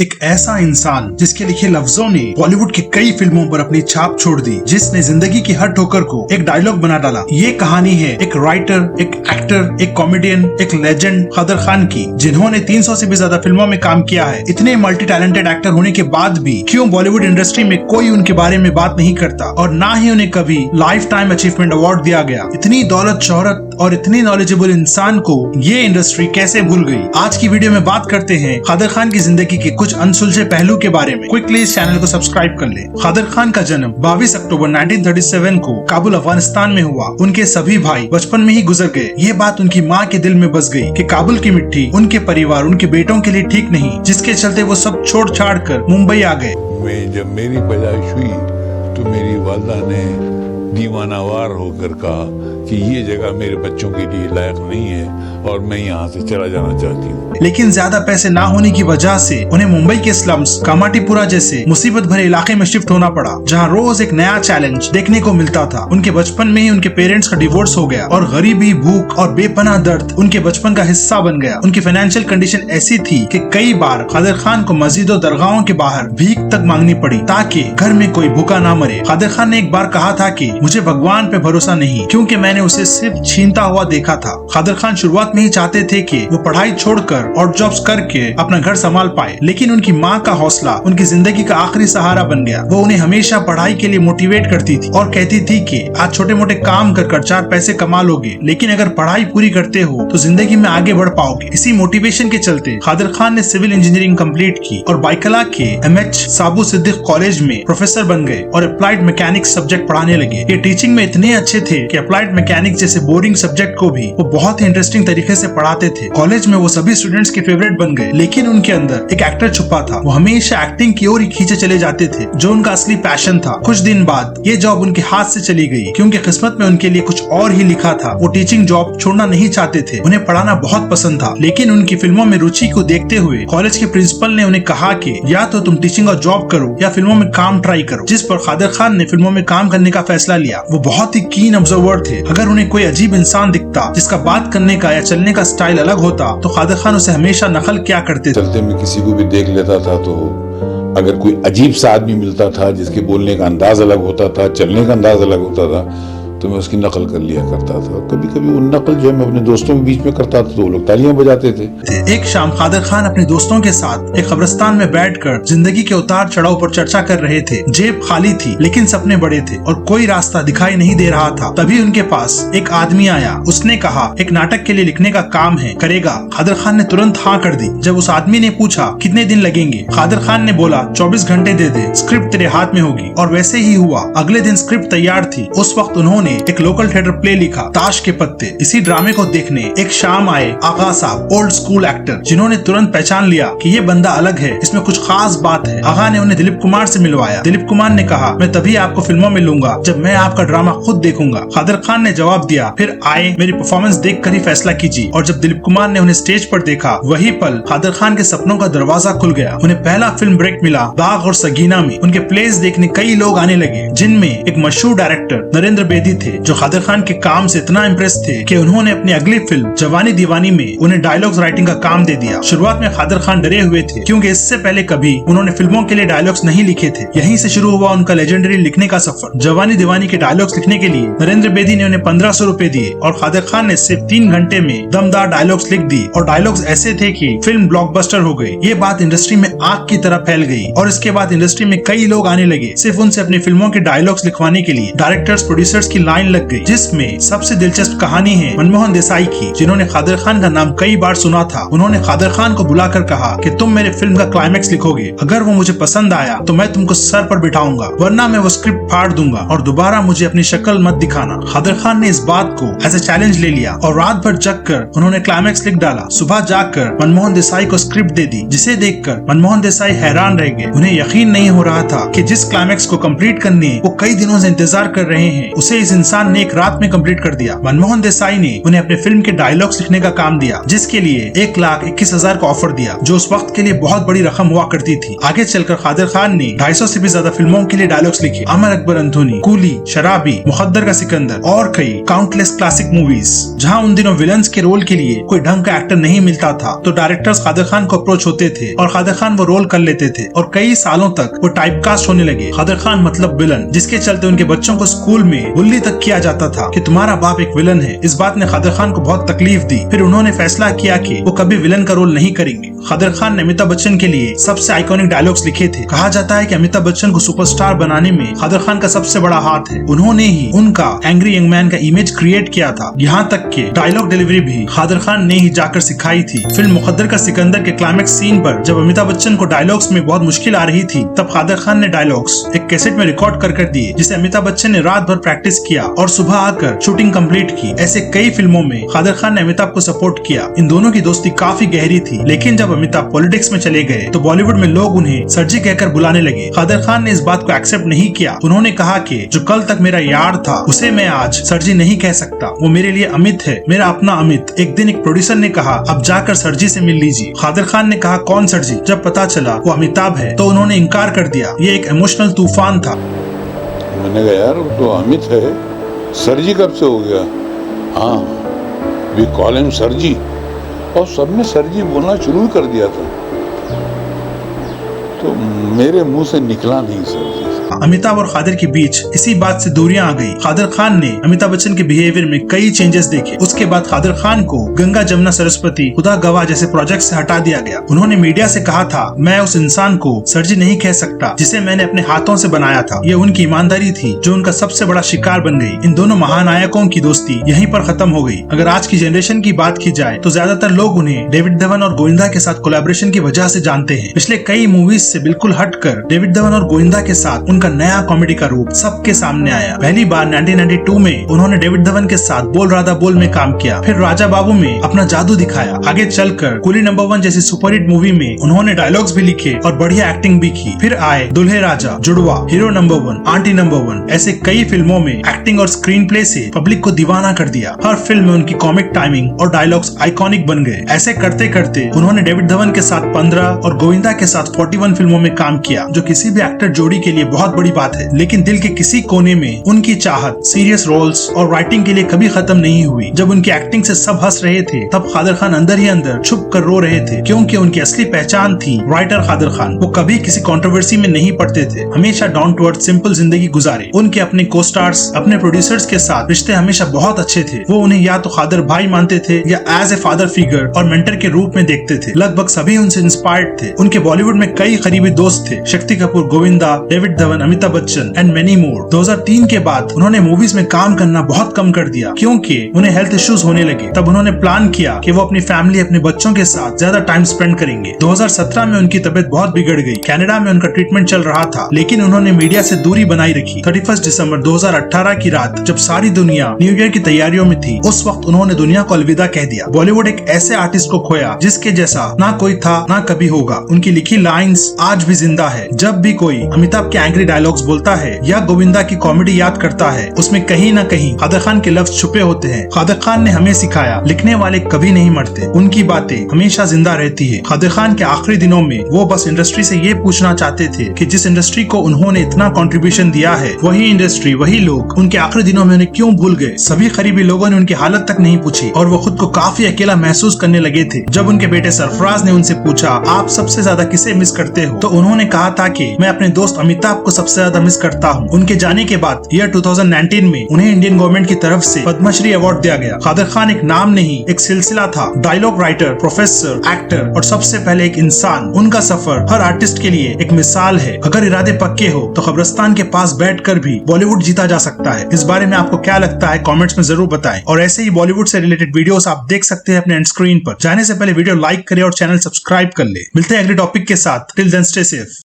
एक ऐसा इंसान जिसके लिखे लफ्जों ने बॉलीवुड की कई फिल्मों पर अपनी छाप छोड़ दी, जिसने जिंदगी की हर ठोकर को एक डायलॉग बना डाला। ये कहानी है एक राइटर, एक एक्टर, एक कॉमेडियन, एक लेजेंड कादर खान की, जिन्होंने 300 से भी ज्यादा फिल्मों में काम किया है। इतने मल्टी टैलेंटेड एक्टर होने के बाद भी क्यों बॉलीवुड इंडस्ट्री में कोई उनके बारे में बात नहीं करता, और ना ही उन्हें कभी लाइफ टाइम अचीवमेंट अवार्ड दिया गया। इतनी दौलत, शोहरत और इतने नॉलेजेबल इंसान को ये इंडस्ट्री कैसे भूल गई। आज की वीडियो में बात करते हैं कादर खान की जिंदगी के कुछ अनसुलझे पहलू के बारे में। क्विकली इस चैनल को सब्सक्राइब कर ले। कादर खान का जन्म 22 अक्टूबर 1937 को काबुल, अफगानिस्तान में हुआ। उनके सभी भाई बचपन में ही गुजर गए। ये बात उनकी माँ के दिल में बस गई कि काबुल की मिट्टी उनके परिवार, उनके बेटों के लिए ठीक नहीं, जिसके चलते वो सब छोड़ छाड़ कर मुंबई आ गए। जब मेरी पैदाइश हुई तो मेरी वालदा ने दीवानावार होकर कहा कि ये जगह मेरे बच्चों के लिए लायक नहीं है और मैं यहाँ से चला जाना चाहती हूँ। लेकिन ज्यादा पैसे ना होने की वजह से उन्हें मुंबई के स्लम्स, कामाटीपुरा जैसे मुसीबत भरे इलाके में शिफ्ट होना पड़ा, जहाँ रोज एक नया चैलेंज देखने को मिलता था। उनके बचपन में ही उनके पेरेंट्स का डिवोर्स हो गया और गरीबी, भूख और बेपनाह दर्द उनके बचपन का हिस्सा बन गया। उनकी फाइनेंशियल कंडीशन ऐसी थी कि कई बार कादर खान को मस्जिद और दरगाहों के बाहर भीख तक मांगनी पड़ी ताकि घर में कोई भूखा ना मरे। कादर खान ने एक बार कहा था कि मुझे भगवान पे भरोसा नहीं, क्योंकि मैंने उसे सिर्फ छीनता हुआ देखा था। कादर खान शुरुआत में ही चाहते थे कि वो पढ़ाई छोड़कर और जॉब्स करके अपना घर संभाल पाए, लेकिन उनकी माँ का हौसला उनकी जिंदगी का आखिरी सहारा बन गया। वो उन्हें हमेशा पढ़ाई के लिए मोटिवेट करती थी और कहती थी कि आज छोटे मोटे काम कर 4 पैसे कमा लोगे, लेकिन अगर पढ़ाई पूरी करते हो तो जिंदगी में आगे बढ़ पाओगे। इसी मोटिवेशन के चलते कादर खान ने सिविल इंजीनियरिंग कंप्लीट की और बाइकला के MH साबू सिद्दीक कॉलेज में प्रोफेसर बन गए और अप्लाइड मैकेनिक्स सब्जेक्ट पढ़ाने लगे। ये टीचिंग में इतने अच्छे थे कि अप्लाइड मैकेनिक्स जैसे बोरिंग सब्जेक्ट को भी वो बहुत ही इंटरेस्टिंग तरीके से पढ़ाते थे। कॉलेज में वो सभी स्टूडेंट्स के फेवरेट बन गए, लेकिन उनके अंदर एक एक्टर छुपा था। वो हमेशा एक्टिंग की ओर ही खींचे चले जाते थे, जो उनका असली पैशन था। कुछ दिन बाद ये जॉब उनके हाथ से चली गई, क्योंकि किस्मत में उनके लिए कुछ और ही लिखा था। वो टीचिंग जॉब छोड़ना नहीं चाहते थे, उन्हें पढ़ाना बहुत पसंद था, लेकिन उनकी फिल्मों में रुचि को देखते हुए कॉलेज के प्रिंसिपल ने उन्हें कहा कि या तो तुम टीचिंग और जॉब करो या फिल्मों में काम ट्राई करो, जिस पर कादर खान ने फिल्मों में काम करने का फैसला लिया। वो बहुत ही कीन ऑब्जर्वर थे। अगर उन्हें कोई अजीब इंसान दिखता जिसका बात करने का या चलने का स्टाइल अलग होता तो कादर खान उसे हमेशा नकल क्या करते थे। चलते में किसी को भी देख लेता था तो अगर कोई अजीब सा आदमी मिलता था जिसके बोलने का अंदाज अलग होता था, चलने का अंदाज अलग होता था, तो मैं उसकी नकल कर लिया करता था। कभी कभी वो नकल जो है मैं अपने दोस्तों के बीच में करता था तो वो लोग तालियां बजाते थे। एक शाम कादर खान अपने दोस्तों के साथ एक कब्रिस्तान में बैठकर जिंदगी के उतार चढ़ाव पर चर्चा कर रहे थे। जेब खाली थी, लेकिन सपने बड़े थे और कोई रास्ता दिखाई नहीं दे रहा था। तभी उनके पास एक आदमी आया। उसने कहा एक नाटक के लिए लिखने का काम है, करेगा? कादर खान ने तुरंत हाँ कर दी। जब उस आदमी ने पूछा कितने दिन लगेंगे, कादर खान ने बोला 24 घंटे दे दे, स्क्रिप्ट तेरे हाथ में होगी। और वैसे ही हुआ। अगले दिन स्क्रिप्ट तैयार थी। उस वक्त उन्होंने एक लोकल थिएटर प्ले लिखा, ताश के पत्ते। इसी ड्रामे को देखने एक शाम आए आगा साहब, ओल्ड स्कूल एक्टर, जिन्होंने तुरंत पहचान लिया कि ये बंदा अलग है, इसमें कुछ खास बात है। आगा ने उन्हें दिलीप कुमार से मिलवाया। दिलीप कुमार ने कहा मैं तभी आपको फिल्मों में लूंगा जब मैं आपका ड्रामा खुद देखूंगा। कादर खान ने जवाब दिया फिर आए, मेरी परफॉर्मेंस देखकर ही फैसला कीजिए। और जब दिलीप कुमार ने उन्हें स्टेज पर देखा, वही पल कादर खान के सपनों का दरवाजा खुल गया। उन्हें पहला फिल्म ब्रेक मिला दाग और सगीना में। उनके प्लेस देखने कई लोग आने लगे, जिनमें एक मशहूर डायरेक्टर नरेंद्र बेदी थे, जो कादर खान के काम से इतना इम्प्रेस थे कि उन्होंने अपनी अगली फिल्म जवानी दीवानी में उन्हें डायलॉग्स राइटिंग का काम दे दिया। शुरुआत में कादर खान डरे हुए थे, क्योंकि इससे पहले कभी उन्होंने फिल्मों के लिए डायलॉग्स नहीं लिखे थे। यहीं से शुरू हुआ उनका लेजेंडरी लिखने का सफर। जवानी दीवानी के डायलॉग्स लिखने के लिए नरेंद्र बेदी ने उन्हें 1500 रुपए दिए और कादर खान ने सिर्फ 3 घंटे में दमदार डायलॉग्स लिख दी। और डायलॉग्स ऐसे थे कि फिल्म ब्लॉकबस्टर हो गई। ये बात इंडस्ट्री में आग की तरह फैल गई और इसके बाद इंडस्ट्री में कई लोग आने लगे सिर्फ उनसे अपनी फिल्मों के डायलॉग्स लिखवाने के लिए। डायरेक्टर्स, प्रोड्यूसर्स की लाइन लग गई, जिसमें सबसे दिलचस्प कहानी है मनमोहन देसाई की, जिन्होंने कादर खान का नाम कई बार सुना था। उन्होंने कादर खान को बुलाकर कहा कि तुम मेरे फिल्म का क्लाइमैक्स लिखोगे, अगर वो मुझे पसंद आया तो मैं तुमको सर पर बिठाऊंगा, वरना मैं वो स्क्रिप्ट फाड़ दूंगा और दोबारा मुझे अपनी शक्ल मत दिखाना। कादर खान ने इस बात को एज ए चैलेंज ले लिया और रात भर जग कर उन्होंने क्लाइमैक्स लिख डाला। सुबह जाकर मनमोहन देसाई को स्क्रिप्ट दे दी, जिसे देखकर मनमोहन देसाई हैरान रह गए। उन्हें यकीन नहीं हो रहा था कि जिस क्लाइमैक्स को कंप्लीट करने वो कई दिनों से इंतजार कर रहे हैं, उसे इस इंसान ने एक रात में कंप्लीट कर दिया। मनमोहन देसाई ने उन्हें अपने फिल्म के डायलॉग्स लिखने का काम दिया, जिसके लिए 1,21,000 का ऑफर दिया, जो उस वक्त के लिए बहुत बड़ी रकम हुआ करती थी। आगे चलकर कादिर खान ने 250 से भी ज्यादा फिल्मों के लिए डायलॉग्स लिखे। अमर अकबर अंथोनी, कूली, शराबी, मुकद्दर का सिकंदर और कई काउंटलेस क्लासिक मूवीज। जहां उन दिनों विलन्स के रोल के लिए कोई ढंग का एक्टर नहीं मिलता था, तो डायरेक्टर्स कादिर खान को अप्रोच होते थे और कादिर खान वो रोल कर लेते थे और कई सालों तक वो टाइपकास्ट होने लगे। कादिर खान मतलब विलन, जिसके चलते उनके बच्चों को स्कूल में बुल्ली तक किया जाता था कि तुम्हारा बाप एक विलन है। इस बात ने कादिर खान को बहुत तकलीफ दी। फिर उन्होंने फैसला किया कि वो कभी विलन का रोल नहीं करेंगे। कादिर खान ने अमिताभ बच्चन के लिए सबसे आइकॉनिक डायलॉग्स लिखे थे। कहा जाता है कि अमिताभ बच्चन को सुपरस्टार बनाने में कादिर खान का सबसे बड़ा हाथ है। उन्होंने ही उनका एंग्री यंग मैन का इमेज क्रिएट किया था। यहाँ तक कि डायलॉग डिलीवरी भी कादिर खान ने ही जाकर सिखाई थी। फिल्म मुकद्दर का सिकंदर के क्लाइमेक्स सीन पर जब अमिताभ बच्चन को डायलॉग्स में बहुत मुश्किल आ रही थी, तब कादिर खान ने डायलॉग्स एक कैसेट में रिकॉर्ड कर दिए, जिसे अमिताभ बच्चन ने रात भर प्रैक्टिस किया और सुबह आकर शूटिंग कंप्लीट की। ऐसे कई फिल्मों में कादिर खान ने अमिताभ को सपोर्ट किया। इन दोनों की दोस्ती काफी गहरी थी। लेकिन जब अमिताभ पॉलिटिक्स में चले गए तो बॉलीवुड में लोग उन्हें सरजी कहकर बुलाने लगे। कादिर खान ने इस बात को एक्सेप्ट नहीं किया। उन्होंने कहा कि जो कल तक मेरा यार था, उसे मैं आज सरजी नहीं कह सकता। वो मेरे लिए अमित है, मेरा अपना अमित। एक दिन एक प्रोड्यूसर ने कहा, अब जाकर सरजी से मिल लीजिए। कादिर खान ने कहा, कौन सरजी? जब पता चला वो अमिताभ है तो उन्होंने इनकार कर दिया। ये एक इमोशनल तूफान था। मैंने कहा यार वो तो अमित है, सरजी कब से हो गया? हाँ, वी कॉल हिम सरजी। और सबने सरजी बोलना शुरू कर दिया था, तो मेरे मुंह से निकला नहीं सरजी। अमिताभ और कादिर के बीच इसी बात से दूरियां आ गई। कादिर खान ने अमिताभ बच्चन के बिहेवियर में कई चेंजेस देखे। उसके बाद कादिर खान को गंगा जमुना सरस्वती, खुदा गवाह जैसे प्रोजेक्ट से हटा दिया गया। उन्होंने मीडिया से कहा था, मैं उस इंसान को सरजी नहीं कह सकता जिसे मैंने अपने हाथों से बनाया था। ये उनकी ईमानदारी थी जो उनका सबसे बड़ा शिकार बन गई। इन दोनों महानायकों की दोस्ती यहीं पर खत्म हो गई। अगर आज की जनरेशन की बात की जाए तो ज्यादातर लोग उन्हें डेविड धवन और गोविंदा के साथ कोलैबोरेशन की वजह से जानते हैं। पिछले कई मूवीज से बिल्कुल हटकर डेविड धवन और गोविंदा के साथ उनका नया कॉमेडी का रूप सबके सामने आया। पहली बार 1992 में उन्होंने डेविड धवन के साथ बोल राधा बोल में काम किया। फिर राजा बाबू में अपना जादू दिखाया। आगे चलकर कुली नंबर 1 जैसी सुपरहिट मूवी में उन्होंने डायलॉग्स भी लिखे और बढ़िया एक्टिंग भी की। फिर आए दुल्हे राजा, जुड़वा, हीरो नंबर 1, आंटी नंबर 1। ऐसे कई फिल्मों में एक्टिंग और स्क्रीन प्ले से पब्लिक को दीवाना कर दिया। हर फिल्म में उनकी कॉमिक टाइमिंग और डायलॉग्स आइकॉनिक बन गए। ऐसे करते करते उन्होंने डेविड धवन के साथ 15 और गोविंदा के साथ 41 फिल्मों में काम किया, जो किसी भी एक्टर जोड़ी के लिए बहुत बड़ी बात है। लेकिन दिल के किसी कोने में उनकी चाहत सीरियस रोल्स और राइटिंग के लिए कभी खत्म नहीं हुई। जब उनकी एक्टिंग से सब हंस रहे थे, तब कादिर खान अंदर ही अंदर छुप कर रो रहे थे, क्योंकि उनकी असली पहचान थी राइटर कादिर खान। वो कभी किसी कंट्रोवर्सी में नहीं पड़ते थे, हमेशा डाउन टू अर्थ सिंपल जिंदगी गुजारे। उनके अपने को स्टार्स, अपने प्रोड्यूसर्स के साथ रिश्ते हमेशा बहुत अच्छे थे। वो उन्हें या तो कादिर भाई मानते थे या एज ए फादर फिगर और मेंटर के रूप में देखते थे। लगभग सभी उनसे इंस्पायर्ड थे। उनके बॉलीवुड में कई करीबी दोस्त थे, Shakti Kapoor, Govinda, David Dhawan, Amitabh Bachchan and many more. 2003 के बाद उन्होंने मूवीज में काम करना बहुत कम कर दिया, क्योंकि उन्हें हेल्थ इश्यूज होने लगे। तब उन्होंने प्लान किया कि वो अपनी फैमिली, अपने बच्चों के साथ ज्यादा टाइम स्पेंड करेंगे। 2017 में उनकी तबीयत बहुत बिगड़ गई। कनाडा में उनका ट्रीटमेंट चल रहा था, लेकिन उन्होंने मीडिया से दूरी बनाई रखी। 31 दिसंबर 2018 की रात, जब सारी दुनिया न्यू ईयर की तैयारियों में थी, उस वक्त उन्होंने दुनिया को अलविदा कह दिया। बॉलीवुड एक ऐसे आर्टिस्ट को खोया जिसके जैसा ना कोई था ना कभी होगा। उनकी लिखी लाइंस आज भी जिंदा है। जब भी कोई अमिताभ के एंग्री डायलॉग्स बोलता है या गोविंदा की कॉमेडी याद करता है, उसमें कहीं ना कहीं कादिर खान के लफ्ज छुपे होते हैं। कादिर खान ने हमें सिखाया, लिखने वाले कभी नहीं मरते, उनकी बातें हमेशा जिंदा रहती है। कादिर खान के आखिरी दिनों में वो बस इंडस्ट्री से ये पूछना चाहते थे कि जिस इंडस्ट्री को उन्होंने इतना कंट्रीब्यूशन दिया है, वही इंडस्ट्री, वही लोग उनके आखिरी दिनों में उन्हें क्यों भूल गए। सभी करीबी लोगों ने उनकी हालत तक नहीं पूछी और वो खुद को काफी अकेला महसूस करने लगे थे। जब उनके बेटे सरफराज ने उनसे पूछा, आप सबसे ज्यादा किसे मिस करते हो, तो उन्होंने कहा था कि मैं अपने दोस्त अमिताभ को सबसे ज्यादा मिस करता हूँ। उनके जाने के बाद ईयर 2019 में उन्हें इंडियन गवर्नमेंट की तरफ से पद्मश्री अवार्ड दिया गया। कादिर खान एक नाम नहीं, एक सिलसिला था। डायलॉग राइटर, प्रोफेसर, एक्टर और सबसे पहले एक इंसान। उनका सफर हर आर्टिस्ट के लिए एक मिसाल है। अगर इरादे पक्के हो तो कब्रिस्तान के पास बैठकर भी बॉलीवुड जीता जा सकता है। इस बारे में आपको क्या लगता है, कमेंट्स में जरूर बताएं। और ऐसे ही बॉलीवुड से रिलेटेड वीडियोस आप देख सकते हैं अपने एंड स्क्रीन पर। जाने से पहले वीडियो लाइक करें और चैनल सब्सक्राइब कर ले। मिलते हैं अगले टॉपिक के साथ। Till then stay safe.